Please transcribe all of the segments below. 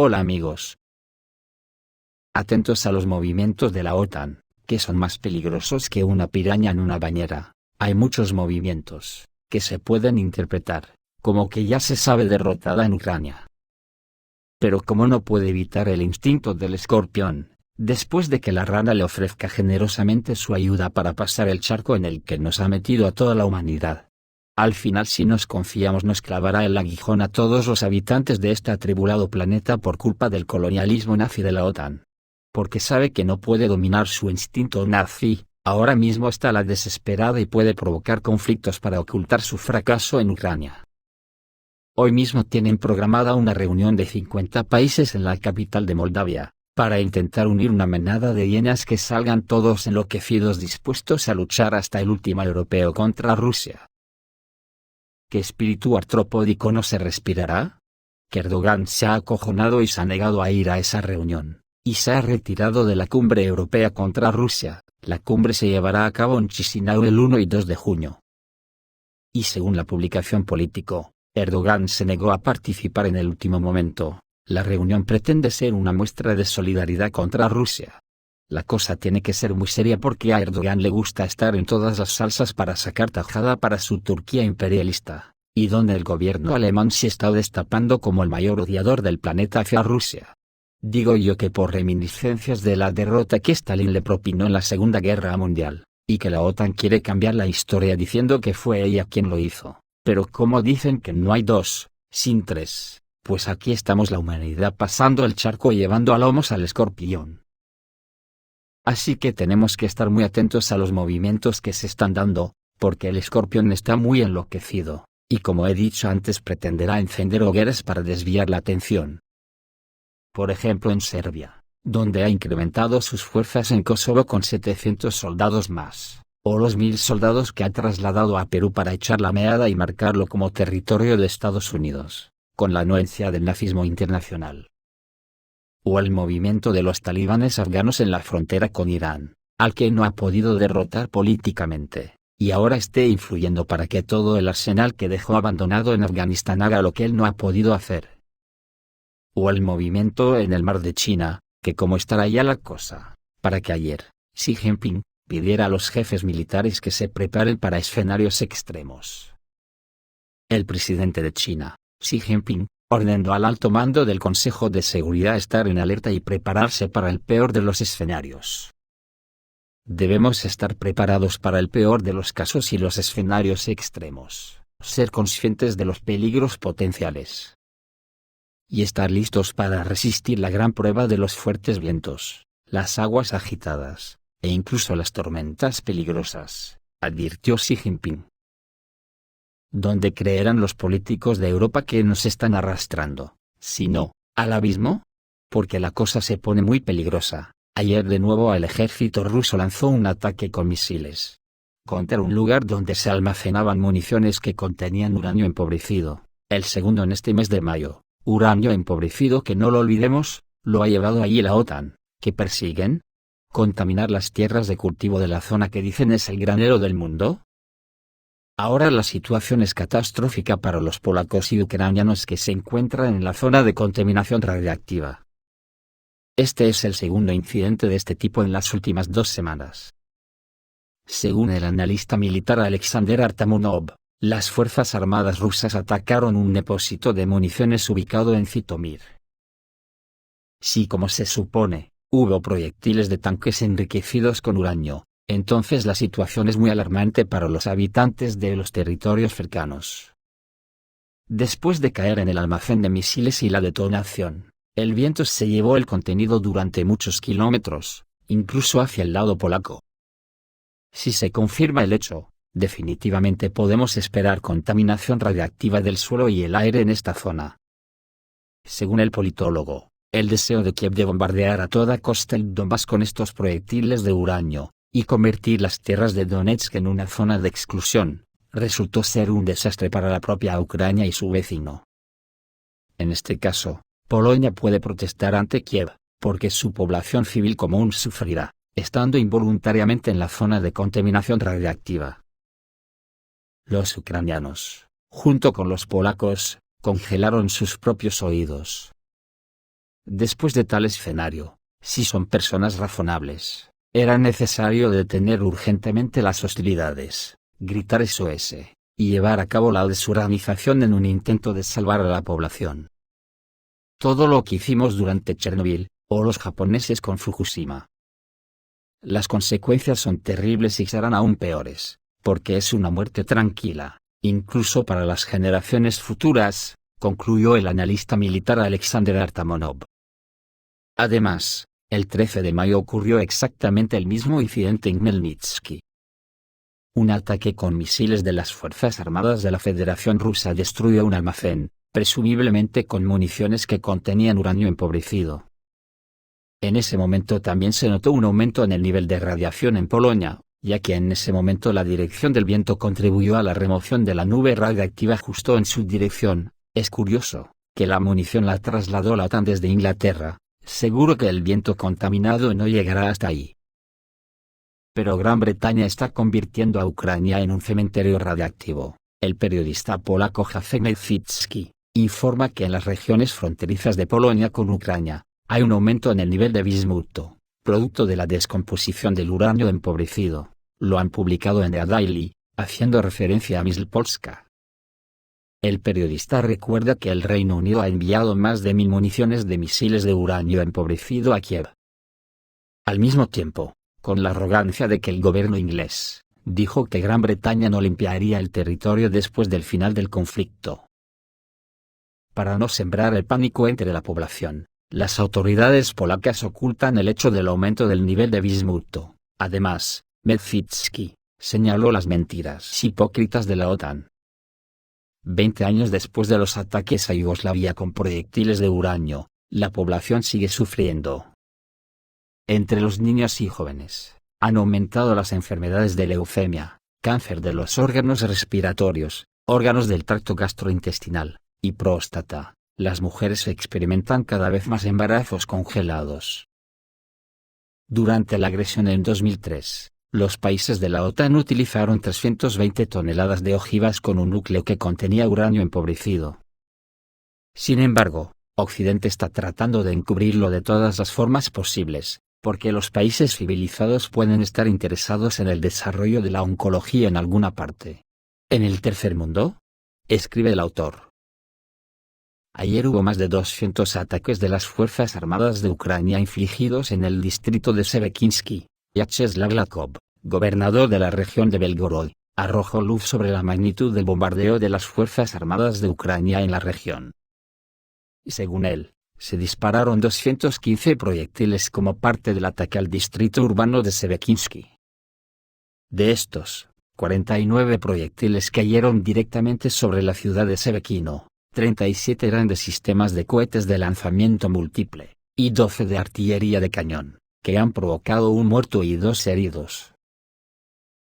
Hola amigos. Atentos a los movimientos de la OTAN, que son más peligrosos que una piraña en una bañera. Hay muchos movimientos, que se pueden interpretar, como que ya se sabe derrotada en Ucrania. Pero como no puede evitar el instinto del escorpión, después de que la rana le ofrezca generosamente su ayuda para pasar el charco en el que nos ha metido a toda la humanidad. Al final, si nos confiamos, nos clavará el aguijón a todos los habitantes de este atribulado planeta por culpa del colonialismo nazi de la OTAN. Porque sabe que no puede dominar su instinto nazi, ahora mismo está a la desesperada y puede provocar conflictos para ocultar su fracaso en Ucrania. Hoy mismo tienen programada una reunión de 50 países en la capital de Moldavia, para intentar unir una manada de hienas que salgan todos enloquecidos dispuestos a luchar hasta el último europeo contra Rusia. ¿Qué espíritu artropódico no se respirará? Que Erdogan se ha acojonado y se ha negado a ir a esa reunión, y se ha retirado de la cumbre europea contra Rusia. La cumbre se llevará a cabo en Chisinau el 1 y 2 de junio. Y según la publicación Político, Erdogan se negó a participar en el último momento. La reunión pretende ser una muestra de solidaridad contra Rusia. La cosa tiene que ser muy seria porque a Erdogan le gusta estar en todas las salsas para sacar tajada para su Turquía imperialista, y donde el gobierno alemán se está destapando como el mayor odiador del planeta hacia Rusia. Digo yo que por reminiscencias de la derrota que Stalin le propinó en la Segunda Guerra Mundial, y que la OTAN quiere cambiar la historia diciendo que fue ella quien lo hizo, pero como dicen que no hay dos, sin tres, pues aquí estamos la humanidad pasando el charco y llevando a lomos al escorpión. Así que tenemos que estar muy atentos a los movimientos que se están dando, porque el escorpión está muy enloquecido, y como he dicho antes pretenderá encender hogueras para desviar la atención. Por ejemplo en Serbia, donde ha incrementado sus fuerzas en Kosovo con 700 soldados más, o los 1000 soldados que ha trasladado a Perú para echar la meada y marcarlo como territorio de Estados Unidos, con la anuencia del nazismo internacional. O el movimiento de los talibanes afganos en la frontera con Irán, al que no ha podido derrotar políticamente, y ahora esté influyendo para que todo el arsenal que dejó abandonado en Afganistán haga lo que él no ha podido hacer. O el movimiento en el mar de China, que como estará ya la cosa, para que ayer, Xi Jinping, pidiera a los jefes militares que se preparen para escenarios extremos. El presidente de China, Xi Jinping, ordenó al alto mando del Consejo de Seguridad estar en alerta y prepararse para el peor de los escenarios. Debemos estar preparados para el peor de los casos y los escenarios extremos, ser conscientes de los peligros potenciales y estar listos para resistir la gran prueba de los fuertes vientos, las aguas agitadas, e incluso las tormentas peligrosas, advirtió Xi Jinping. ¿Dónde creerán los políticos de Europa que nos están arrastrando, si no, al abismo? Porque la cosa se pone muy peligrosa. Ayer de nuevo el ejército ruso lanzó un ataque con misiles contra un lugar donde se almacenaban municiones que contenían uranio empobrecido, el segundo en este mes de mayo. Uranio empobrecido que no lo olvidemos, lo ha llevado allí la OTAN, que persiguen contaminar las tierras de cultivo de la zona que dicen es el granero del mundo. Ahora la situación es catastrófica para los polacos y ucranianos que se encuentran en la zona de contaminación radiactiva. Este es el segundo incidente de este tipo en las últimas 2 semanas. Según el analista militar Alexander Artamonov, las fuerzas armadas rusas atacaron un depósito de municiones ubicado en Zitomir. Si como se supone, hubo proyectiles de tanques enriquecidos con uranio, entonces la situación es muy alarmante para los habitantes de los territorios cercanos. Después de caer en el almacén de misiles y la detonación, el viento se llevó el contenido durante muchos kilómetros, incluso hacia el lado polaco. Si se confirma el hecho, definitivamente podemos esperar contaminación radiactiva del suelo y el aire en esta zona. Según el politólogo, el deseo de Kiev de bombardear a toda costa el Donbass con estos proyectiles de uranio, y convertir las tierras de Donetsk en una zona de exclusión, resultó ser un desastre para la propia Ucrania y su vecino. En este caso, Polonia puede protestar ante Kiev, porque su población civil común sufrirá, estando involuntariamente en la zona de contaminación radiactiva. Los ucranianos, junto con los polacos, congelaron sus propios oídos. Después de tal escenario, si son personas razonables, era necesario detener urgentemente las hostilidades, gritar SOS, y llevar a cabo la desuranización en un intento de salvar a la población. Todo lo que hicimos durante Chernobyl, o los japoneses con Fukushima. Las consecuencias son terribles y serán aún peores, porque es una muerte tranquila, incluso para las generaciones futuras, concluyó el analista militar Alexander Artamonov. Además, el 13 de mayo ocurrió exactamente el mismo incidente en Khmelnytski. Un ataque con misiles de las Fuerzas Armadas de la Federación Rusa destruyó un almacén, presumiblemente con municiones que contenían uranio empobrecido. En ese momento también se notó un aumento en el nivel de radiación en Polonia, ya que en ese momento la dirección del viento contribuyó a la remoción de la nube radiactiva justo en su dirección. Es curioso, que la munición la trasladó la OTAN desde Inglaterra, seguro que el viento contaminado no llegará hasta ahí. Pero Gran Bretaña está convirtiendo a Ucrania en un cementerio radiactivo. El periodista polaco Jacek Majewski informa que en las regiones fronterizas de Polonia con Ucrania, hay un aumento en el nivel de bismuto, producto de la descomposición del uranio empobrecido. Lo han publicado en The Daily, haciendo referencia a Mislpolska. El periodista recuerda que el Reino Unido ha enviado más de 1000 municiones de misiles de uranio empobrecido a Kiev. Al mismo tiempo, con la arrogancia de que el gobierno inglés dijo que Gran Bretaña no limpiaría el territorio después del final del conflicto. Para no sembrar el pánico entre la población, las autoridades polacas ocultan el hecho del aumento del nivel de bismuto. Además, Majewski señaló las mentiras hipócritas de la OTAN. 20 años después de los ataques a Yugoslavia con proyectiles de uranio, la población sigue sufriendo. Entre los niños y jóvenes, han aumentado las enfermedades de leucemia, cáncer de los órganos respiratorios, órganos del tracto gastrointestinal, y próstata. Las mujeres experimentan cada vez más embarazos congelados. Durante la agresión en 2003, los países de la OTAN utilizaron 320 toneladas de ojivas con un núcleo que contenía uranio empobrecido. Sin embargo, Occidente está tratando de encubrirlo de todas las formas posibles, porque los países civilizados pueden estar interesados en el desarrollo de la oncología en alguna parte. ¿En el tercer mundo?, escribe el autor. Ayer hubo más de 200 ataques de las Fuerzas Armadas de Ucrania infligidos en el distrito de Sevekinsky. Vyacheslav Gladkov, gobernador de la región de Belgorod, arrojó luz sobre la magnitud del bombardeo de las Fuerzas Armadas de Ucrania en la región. Según él, se dispararon 215 proyectiles como parte del ataque al distrito urbano de Sevekinsky. De estos, 49 proyectiles cayeron directamente sobre la ciudad de Sevekino, 37 eran de sistemas de cohetes de lanzamiento múltiple, y 12 de artillería de cañón, que han provocado un muerto y 2 heridos.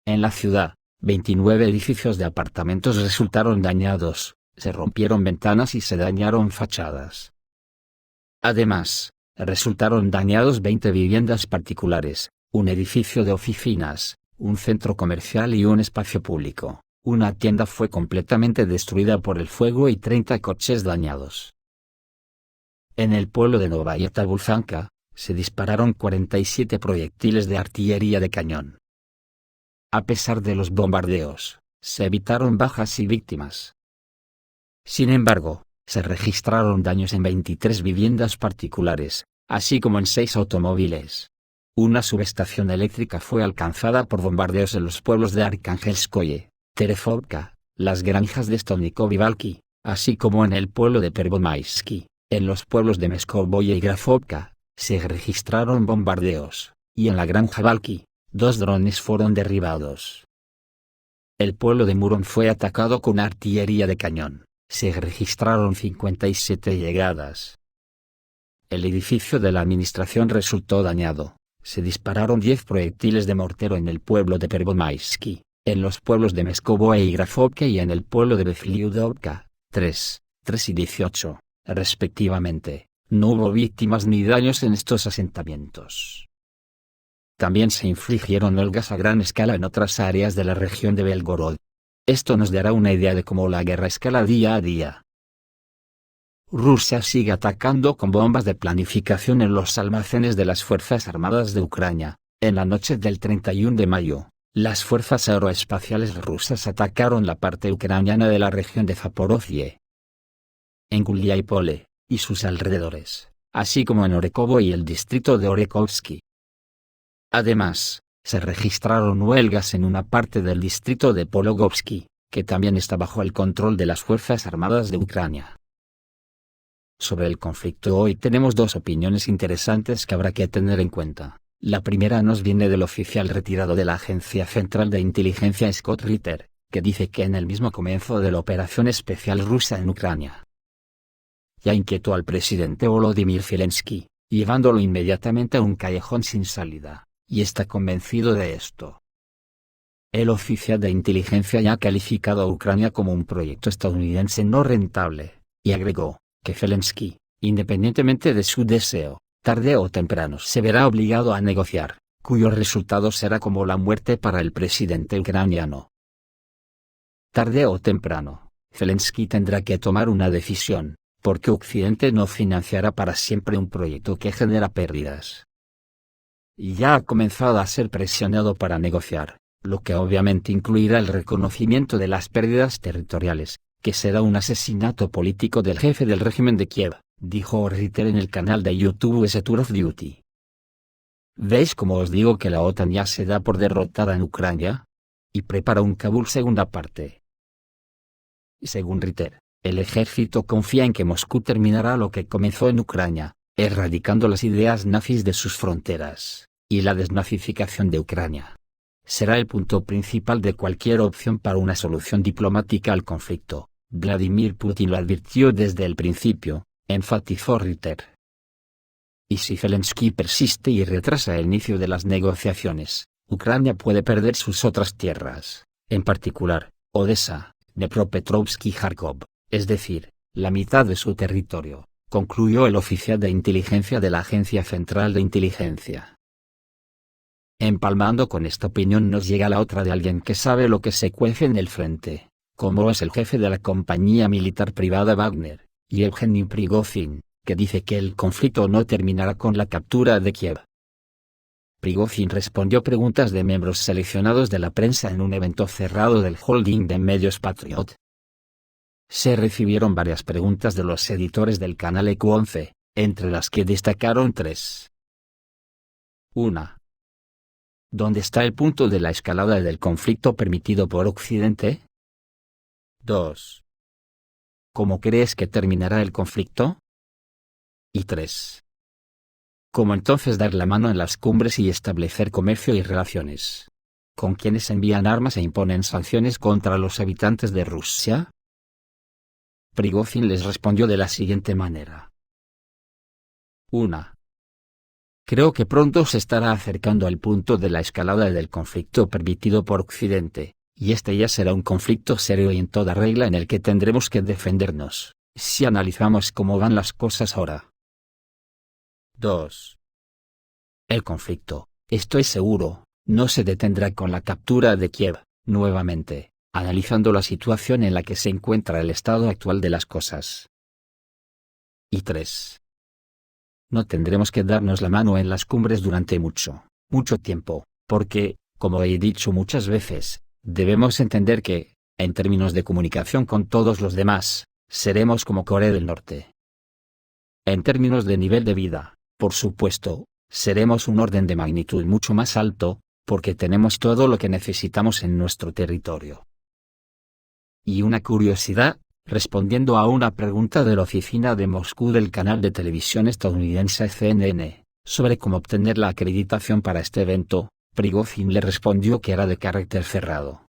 En la ciudad, 29 edificios de apartamentos resultaron dañados, se rompieron ventanas y se dañaron fachadas. Además, resultaron dañados 20 viviendas particulares, un edificio de oficinas, un centro comercial y un espacio público. Una tienda fue completamente destruida por el fuego y 30 coches dañados. En el pueblo de Novaya Tabulzanka, se dispararon 47 proyectiles de artillería de cañón. A pesar de los bombardeos, se evitaron bajas y víctimas. Sin embargo, se registraron daños en 23 viviendas particulares, así como en 6 automóviles. Una subestación eléctrica fue alcanzada por bombardeos en los pueblos de Arkangelskoye, Terefovka, las granjas de Stolnikov y Valky, así como en el pueblo de Pervomaisky. En los pueblos de Meskovoye y Grafovka, se registraron bombardeos, y en la granja Valky, 2 drones fueron derribados. El pueblo de Muron fue atacado con artillería de cañón, se registraron 57 llegadas. El edificio de la administración resultó dañado, se dispararon 10 proyectiles de mortero en el pueblo de Pervomaisky, en los pueblos de Meskovoye y Grafovka y en el pueblo de Befliudovka, 3 y 18. Respectivamente, no hubo víctimas ni daños en estos asentamientos. También se infligieron huelgas a gran escala en otras áreas de la región de Belgorod. Esto nos dará una idea de cómo la guerra escala día a día. Rusia sigue atacando con bombas de planificación en los almacenes de las Fuerzas Armadas de Ucrania. En la noche del 31 de mayo, las fuerzas aeroespaciales rusas atacaron la parte ucraniana de la región de Zaporozhye, en Guliápole y sus alrededores, así como en Orekovo y el distrito de Orekovsky. Además, se registraron huelgas en una parte del distrito de Pologovsky, que también está bajo el control de las Fuerzas Armadas de Ucrania. Sobre el conflicto hoy tenemos dos opiniones interesantes que habrá que tener en cuenta. La primera nos viene del oficial retirado de la Agencia Central de Inteligencia Scott Ritter, que dice que en el mismo comienzo de la operación especial rusa en Ucrania ya inquietó al presidente Volodymyr Zelensky, llevándolo inmediatamente a un callejón sin salida, y está convencido de esto. El oficial de inteligencia ya ha calificado a Ucrania como un proyecto estadounidense no rentable, y agregó que Zelensky, independientemente de su deseo, tarde o temprano se verá obligado a negociar, cuyo resultado será como la muerte para el presidente ucraniano. Tarde o temprano, Zelensky tendrá que tomar una decisión, porque Occidente no financiará para siempre un proyecto que genera pérdidas. Y ya ha comenzado a ser presionado para negociar, lo que obviamente incluirá el reconocimiento de las pérdidas territoriales, que será un asesinato político del jefe del régimen de Kiev, dijo Ritter en el canal de YouTube Tour of Duty. ¿Veis cómo os digo que la OTAN ya se da por derrotada en Ucrania? Y prepara un Kabul segunda parte. Según Ritter, el ejército confía en que Moscú terminará lo que comenzó en Ucrania, erradicando las ideas nazis de sus fronteras, y la desnazificación de Ucrania. Será el punto principal de cualquier opción para una solución diplomática al conflicto. Vladimir Putin lo advirtió desde el principio, enfatizó Ritter. Y si Zelensky persiste y retrasa el inicio de las negociaciones, Ucrania puede perder sus otras tierras, en particular, Odessa, Dnepropetrovsk y Kharkov, es decir, la mitad de su territorio, concluyó el oficial de inteligencia de la Agencia Central de Inteligencia. Empalmando con esta opinión nos llega la otra de alguien que sabe lo que se cuece en el frente, como es el jefe de la compañía militar privada Wagner, Yevgeny Prigozhin, que dice que el conflicto no terminará con la captura de Kiev. Prigozhin respondió preguntas de miembros seleccionados de la prensa en un evento cerrado del holding de medios Patriot. Se recibieron varias preguntas de los editores del canal EQ11, entre las que destacaron tres. 1. ¿Dónde está el punto de la escalada del conflicto permitido por Occidente? 2. ¿Cómo crees que terminará el conflicto? Y 3. ¿Cómo entonces dar la mano en las cumbres y establecer comercio y relaciones con quienes envían armas e imponen sanciones contra los habitantes de Rusia? Prigozhin les respondió de la siguiente manera. 1. Creo que pronto se estará acercando al punto de la escalada del conflicto permitido por Occidente, y este ya será un conflicto serio y en toda regla en el que tendremos que defendernos, si analizamos cómo van las cosas ahora. 2. El conflicto, estoy seguro, no se detendrá con la captura de Kiev, nuevamente, analizando la situación en la que se encuentra el estado actual de las cosas. Y 3. No tendremos que darnos la mano en las cumbres durante mucho tiempo, porque, como he dicho muchas veces, debemos entender que, en términos de comunicación con todos los demás, seremos como Corea del Norte. En términos de nivel de vida, por supuesto, seremos un orden de magnitud mucho más alto, porque tenemos todo lo que necesitamos en nuestro territorio. Y una curiosidad, respondiendo a una pregunta de la oficina de Moscú del canal de televisión estadounidense CNN, sobre cómo obtener la acreditación para este evento, Prigozhin le respondió que era de carácter cerrado.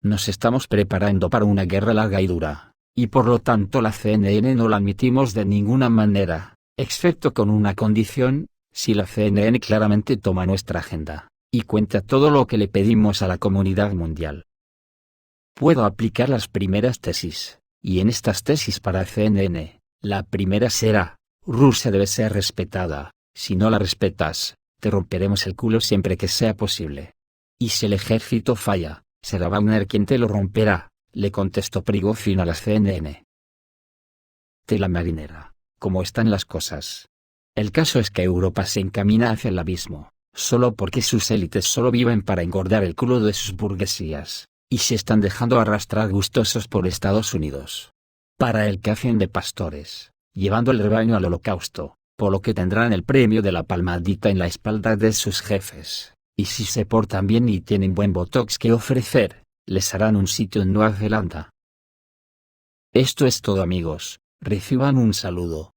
Nos estamos preparando para una guerra larga y dura, y por lo tanto la CNN no la admitimos de ninguna manera, excepto con una condición, si la CNN claramente toma nuestra agenda, y cuenta todo lo que le pedimos a la comunidad mundial. Puedo aplicar las primeras tesis, y en estas tesis para CNN, la primera será, Rusia debe ser respetada, si no la respetas, te romperemos el culo siempre que sea posible. Y si el ejército falla, será Wagner quien te lo romperá, le contestó Prigozhin a la CNN. Tela marinera, ¿cómo están las cosas? El caso es que Europa se encamina hacia el abismo, solo porque sus élites solo viven para engordar el culo de sus burguesías, y se están dejando arrastrar gustosos por Estados Unidos. Para el que hacen de pastores, llevando el rebaño al holocausto, por lo que tendrán el premio de la palmadita en la espalda de sus jefes, y si se portan bien y tienen buen botox que ofrecer, les harán un sitio en Nueva Zelanda. Esto es todo amigos, reciban un saludo.